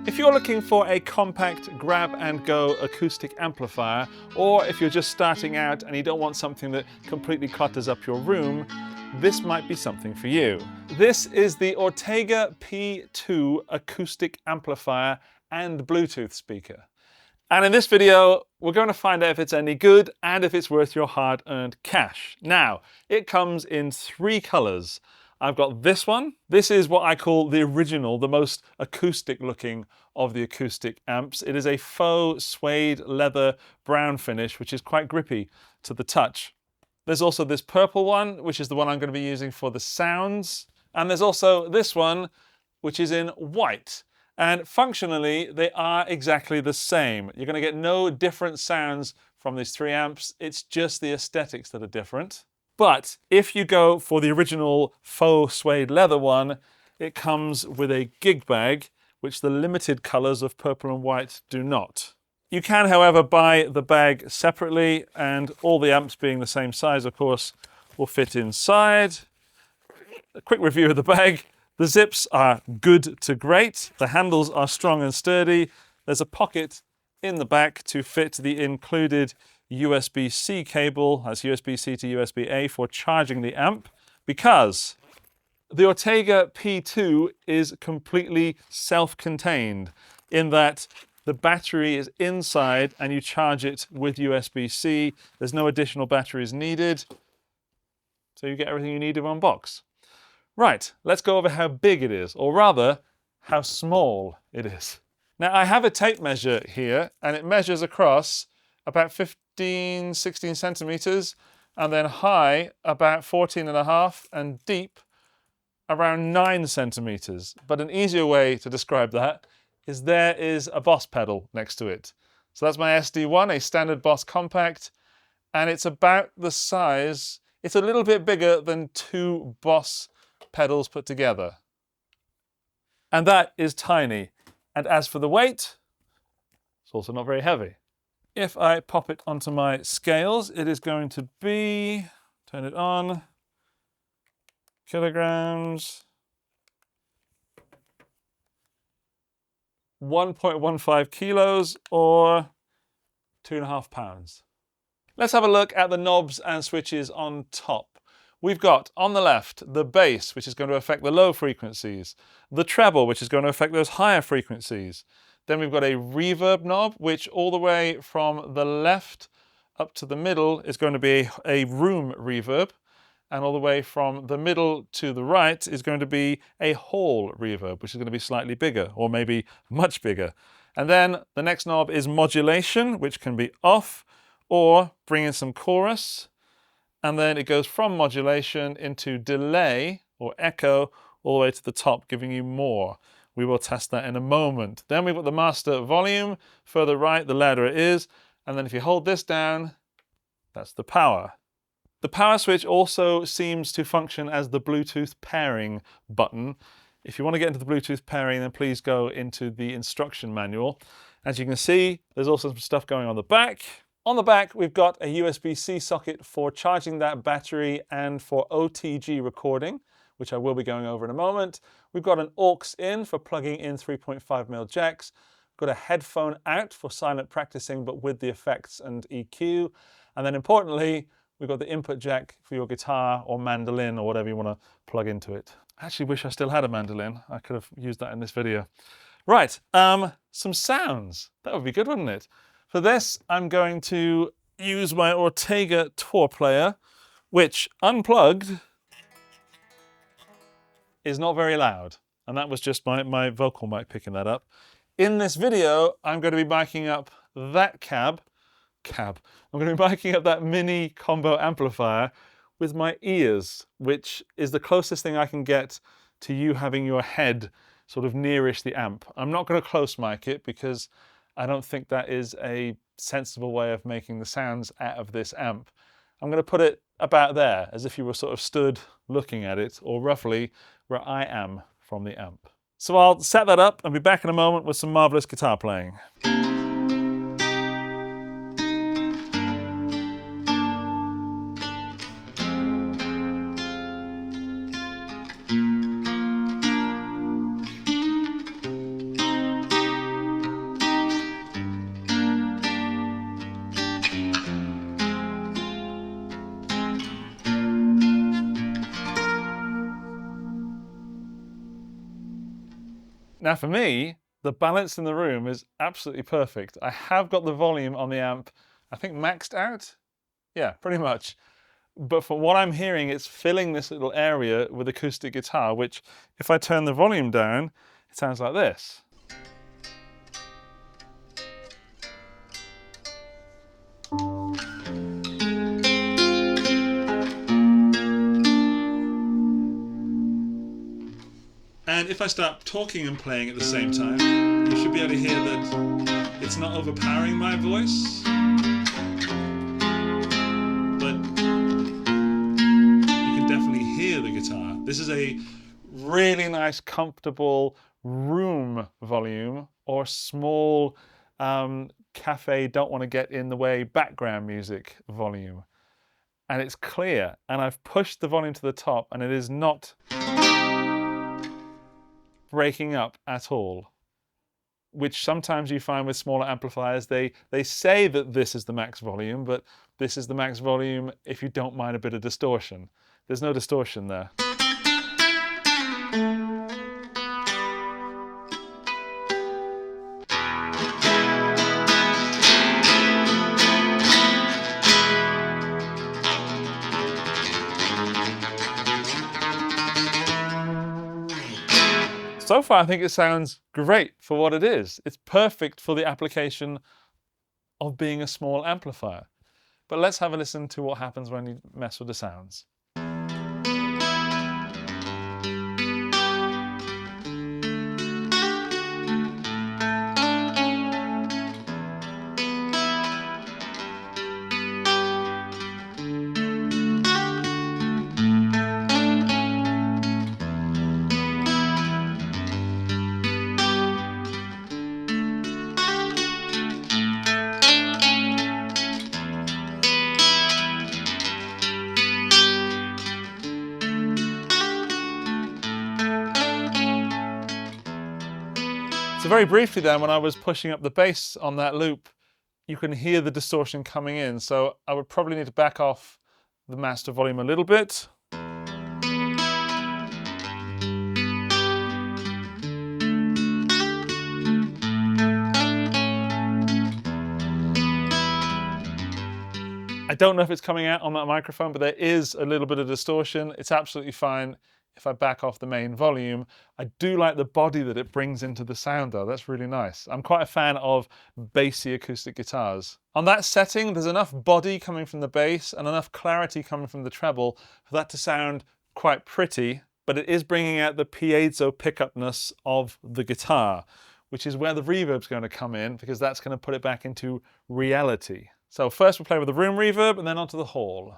If you're looking for a compact grab-and-go acoustic amplifier, or if you're just starting out and you don't want something that completely clutters up your room, this might be something for you. This is the Ortega Ptwo acoustic amplifier and Bluetooth speaker. And in this video, we're going to find out if it's any good and if it's worth your hard-earned cash. Now, it comes in 3 colors. I've got this one. This is what I call the original, the most acoustic looking of the acoustic amps. It is a faux suede leather brown finish, which is quite grippy to the touch. There's also this purple one, which is the one I'm going to be using for the sounds. And there's also this one, which is in white. And functionally, they are exactly the same. You're going to get no different sounds from these 3 amps. It's just the aesthetics that are different. But if you go for the original faux suede leather one, it comes with a gig bag, which the limited colors of purple and white do not. You can, however, buy the bag separately, and all the amps being the same size, of course, will fit inside. A quick review of the bag. The zips are good to great. The handles are strong and sturdy. There's a pocket in the back to fit the included USB-C cable, that's USB-C to USB-A, for charging the amp, because the Ortega Ptwo is completely self-contained in that the battery is inside and you charge it with USB-C. There's no additional batteries needed, so you get everything you need in one box. Right, let's go over how big it is, or rather, how small it is. Now, I have a tape measure here, and it measures across about 15, 16 centimeters, and then high about 14.5, and deep around 9 centimeters. But an easier way to describe that is there is a Boss pedal next to it. So that's my SD1, a standard Boss compact, and it's about the size, it's a little bit bigger than 2 Boss pedals put together. And that is tiny. And as for the weight, it's also not very heavy. If I pop it onto my scales, it is going to be, turn it on, kilograms, 1.15 kilos, or 2.5 pounds. Let's have a look at the knobs and switches on top. We've got, on the left, the bass, which is going to affect the low frequencies, the treble, which is going to affect those higher frequencies. Then we've got a reverb knob, which all the way from the left up to the middle is going to be a room reverb, and all the way from the middle to the right is going to be a hall reverb, which is going to be slightly bigger, or maybe much bigger. And then the next knob is modulation, which can be off, or bring in some chorus. And then it goes from modulation into delay, or echo, all the way to the top, giving you more. We will test that in a moment. Then we've got the master volume. Further right, the louder it is. And then if you hold this down, that's the power. The power switch also seems to function as the Bluetooth pairing button. If you want to get into the Bluetooth pairing, then please go into the instruction manual. As you can see, there's also some stuff going on the back. On the back, we've got a USB-C socket for charging that battery and for OTG recording, which I will be going over in a moment. We've got an aux in for plugging in 3.5mm jacks. We've got a headphone out for silent practicing, but with the effects and EQ. And then importantly, we've got the input jack for your guitar or mandolin or whatever you want to plug into it. I actually wish I still had a mandolin. I could have used that in this video. Right, some sounds. That would be good, wouldn't it? For this, I'm going to use my Ortega Tourplayer, which, unplugged, is not very loud. And that was just my vocal mic picking that up. In this video, I'm going to be miking up that I'm going to be miking up that mini combo amplifier with my ears, which is the closest thing I can get to you having your head sort of nearish the amp. I'm not going to close mic it because I don't think that is a sensible way of making the sounds out of this amp. I'm going to put it about there, as if you were sort of stood looking at it, or roughly where I am from the amp. So I'll set that up and be back in a moment with some marvelous guitar playing. Now for me, the balance in the room is absolutely perfect. I have got the volume on the amp, I think maxed out. Yeah, pretty much. But for what I'm hearing, it's filling this little area with acoustic guitar, which if I turn the volume down, it sounds like this. And if I start talking and playing at the same time, you should be able to hear that it's not overpowering my voice, but you can definitely hear the guitar. This is a really nice, comfortable room volume or small cafe, don't want to get in the way background music volume. And it's clear, and I've pushed the volume to the top and it is not breaking up at all, which sometimes you find with smaller amplifiers. They say that this is the max volume, but this is the max volume if you don't mind a bit of distortion. There's no distortion there. So far, I think it sounds great for what it is. It's perfect for the application of being a small amplifier. But let's have a listen to what happens when you mess with the sounds. So very briefly then, when I was pushing up the bass on that loop, you can hear the distortion coming in. So I would probably need to back off the master volume a little bit. I don't know if it's coming out on that microphone, but there is a little bit of distortion. It's absolutely fine if I back off the main volume. I do like the body that it brings into the sound though. That's really nice. I'm quite a fan of bassy acoustic guitars. On that setting, there's enough body coming from the bass and enough clarity coming from the treble for that to sound quite pretty, but it is bringing out the piezo pickupness of the guitar, which is where the reverb's going to come in, because that's going to put it back into reality. So first we'll play with the room reverb and then onto the hall.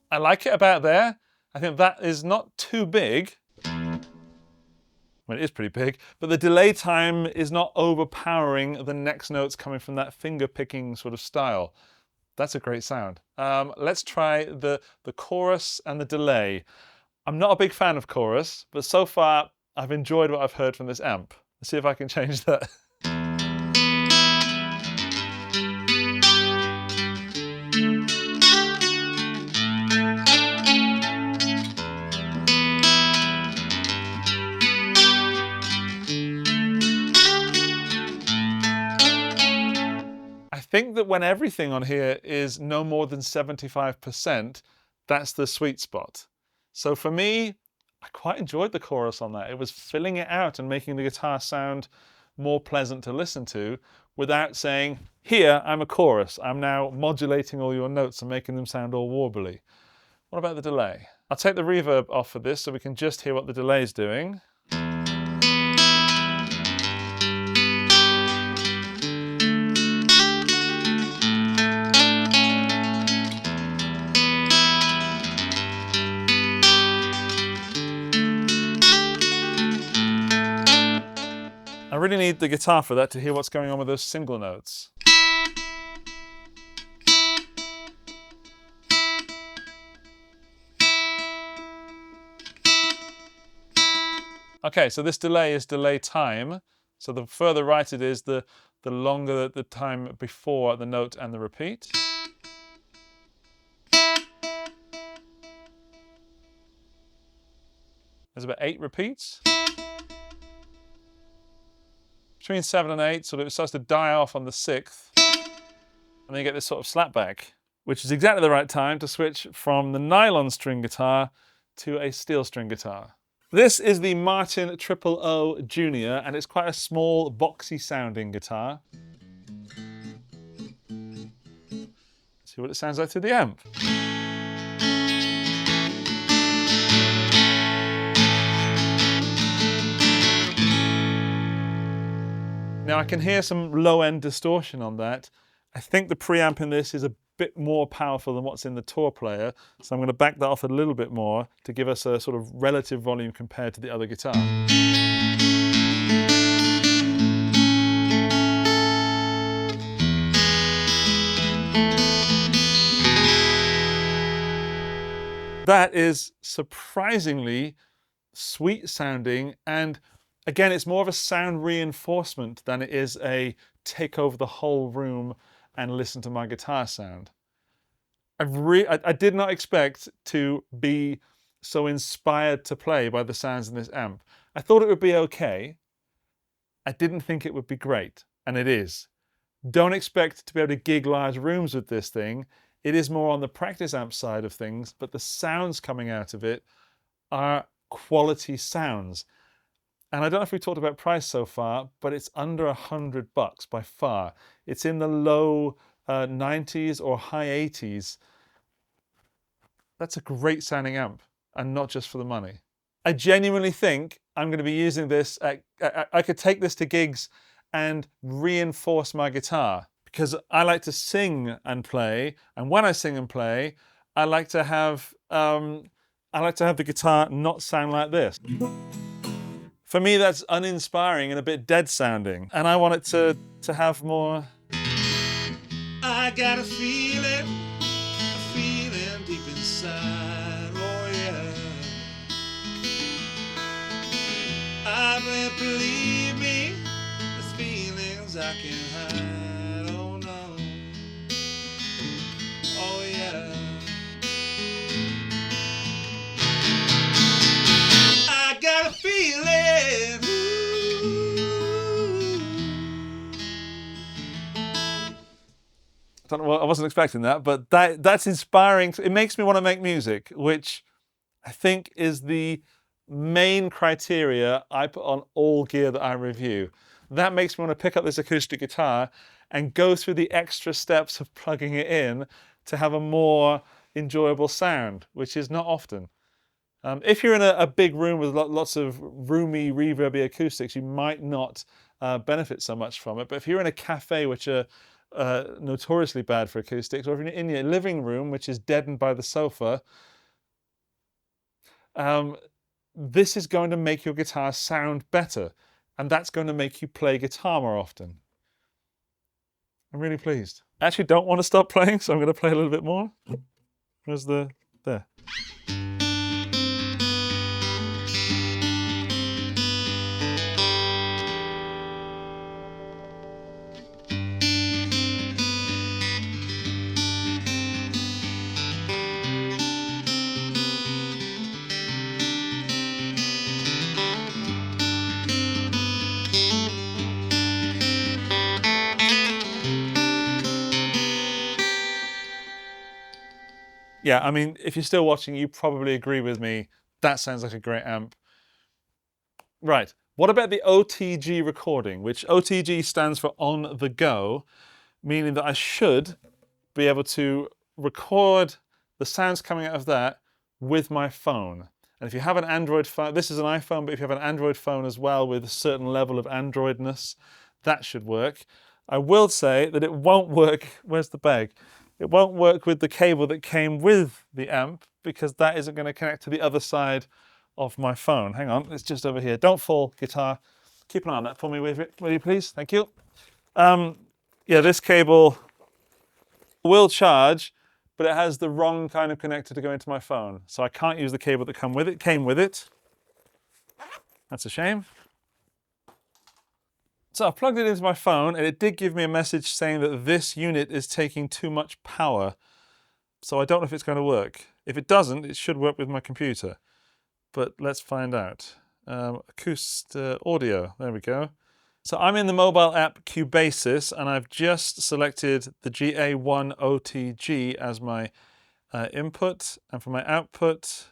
I like it about there. I think that is not too big. Well, it is pretty big, but the delay time is not overpowering the next notes coming from that finger picking sort of style. That's a great sound. Let's try the chorus and the delay. I'm not a big fan of chorus, but so far I've enjoyed what I've heard from this amp. Let's see if I can change that. I think that when everything on here is no more than 75%, that's the sweet spot. So for me, I quite enjoyed the chorus on that. It was filling it out and making the guitar sound more pleasant to listen to without saying, here, I'm a chorus. I'm now modulating all your notes and making them sound all warbly. What about the delay? I'll take the reverb off for this so we can just hear what the delay is doing. I really need the guitar for that to hear what's going on with those single notes. Okay, so this delay is delay time. So the further right it is, the longer the time before the note and the repeat. There's about 8 repeats. Between 7 and 8, so it starts to die off on the 6th. And then you get this sort of slapback, which is exactly the right time to switch from the nylon string guitar to a steel string guitar. This is the Martin 000 Junior, and it's quite a small, boxy sounding guitar. Let's see what it sounds like through the amp. Now I can hear some low-end distortion on that. I think the preamp in this is a bit more powerful than what's in the Tourplayer, so I'm going to back that off a little bit more to give us a sort of relative volume compared to the other guitar. That is surprisingly sweet sounding, and again, it's more of a sound reinforcement than it is a take over the whole room and listen to my guitar sound. I did not expect to be so inspired to play by the sounds in this amp. I thought it would be okay. I didn't think it would be great, and it is. Don't expect to be able to gig large rooms with this thing. It is more on the practice amp side of things, but the sounds coming out of it are quality sounds. And I don't know if we talked about price so far, but it's under $100 by far. It's in the low 90s or high 80s. That's a great sounding amp, and not just for the money. I genuinely think I'm going to be using this. I could take this to gigs and reinforce my guitar, because I like to sing and play, and when I sing and play, I like to have the guitar not sound like this. For me, that's uninspiring and a bit dead sounding, and I want it to have more. I got a feeling deep inside, oh yeah. I bet, believe me, there's feelings I can't hide, oh no, oh yeah. I got a feeling. I wasn't expecting that, but that's inspiring. It makes me want to make music, which I think is the main criteria I put on all gear that I review. That makes me want to pick up this acoustic guitar and go through the extra steps of plugging it in to have a more enjoyable sound, which is not often. If you're in a big room with lots of roomy, reverby acoustics, you might not benefit so much from it. But if you're in a cafe, which are notoriously bad for acoustics, or if you're in your living room, which is deadened by the sofa, this is going to make your guitar sound better, and that's going to make you play guitar more often. I'm really pleased. I actually don't want to stop playing, so I'm going to play a little bit more. Where's the... there. Yeah, I mean, if you're still watching, you probably agree with me. That sounds like a great amp. Right, what about the OTG recording, which OTG stands for on the go, meaning that I should be able to record the sounds coming out of that with my phone. And if you have an Android phone, this is an iPhone, but if you have an Android phone as well with a certain level of Androidness, that should work. I will say that it won't work, where's the bag? It won't work with the cable that came with the amp, because that isn't going to connect to the other side of my phone. Hang on, it's just over here. Don't fall, guitar. Keep an eye on that for me, will you please? Thank you. Yeah, this cable will charge, but it has the wrong kind of connector to go into my phone. So I can't use the cable that came with it. That's a shame. So I plugged it into my phone and it did give me a message saying that this unit is taking too much power. So I don't know if it's going to work. If it doesn't, it should work with my computer. But let's find out. Acoustic audio, there we go. So I'm in the mobile app Cubasis and I've just selected the GA1 OTG as my input. And for my output,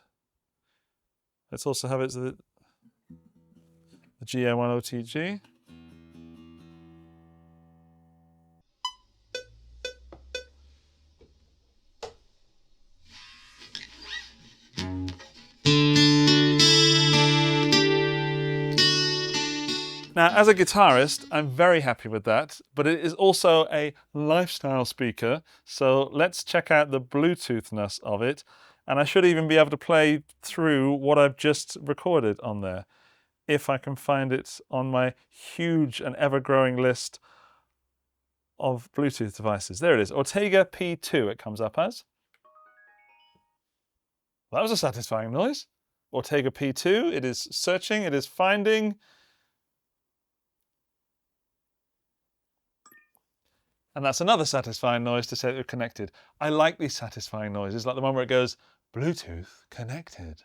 let's also have it as the GA1 OTG. Now, as a guitarist, I'm very happy with that, but it is also a lifestyle speaker, so let's check out the Bluetoothness of it, and I should even be able to play through what I've just recorded on there, if I can find it on my huge and ever-growing list of Bluetooth devices. There it is, Ortega P2 it comes up as. That was a satisfying noise. Ortega P2, it is searching, it is finding. And that's another satisfying noise to say that they're connected. I like these satisfying noises, like the one where it goes, Bluetooth connected.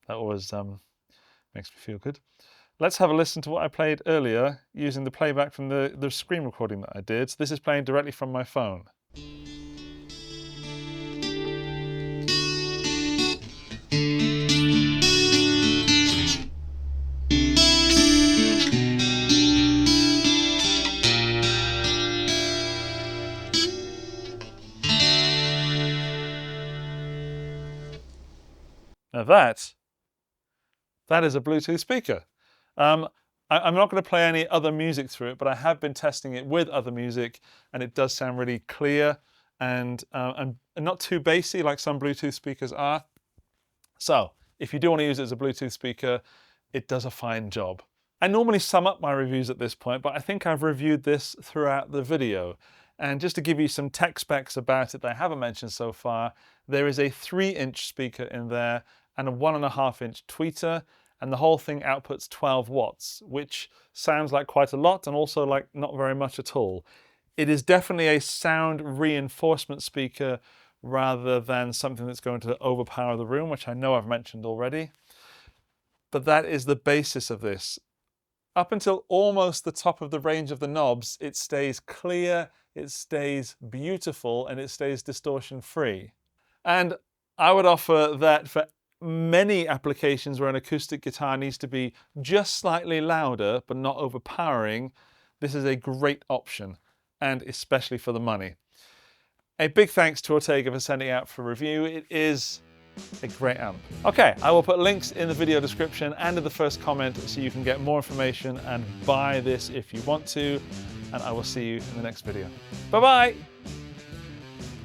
That always makes me feel good. Let's have a listen to what I played earlier using the playback from the screen recording that I did. So this is playing directly from my phone. Now that is a Bluetooth speaker. I'm not going to play any other music through it, but I have been testing it with other music, and it does sound really clear and not too bassy like some Bluetooth speakers are. So if you do want to use it as a Bluetooth speaker, it does a fine job. I normally sum up my reviews at this point, but I think I've reviewed this throughout the video. And just to give you some tech specs about it that I haven't mentioned so far, there is a 3-inch speaker in there and a 1.5-inch tweeter, and the whole thing outputs 12 watts, which sounds like quite a lot and also like not very much at all. It is definitely a sound reinforcement speaker rather than something that's going to overpower the room, which I know I've mentioned already. But that is the basis of this. Up until almost the top of the range of the knobs, it stays clear, it stays beautiful, and it stays distortion free. And I would offer that for many applications where an acoustic guitar needs to be just slightly louder but not overpowering, this is a great option, and especially for the money. A big thanks to Ortega for sending it out for review. It is a great amp. Okay, I will put links in the video description and in the first comment so you can get more information and buy this if you want to, and I will see you in the next video. Bye-bye!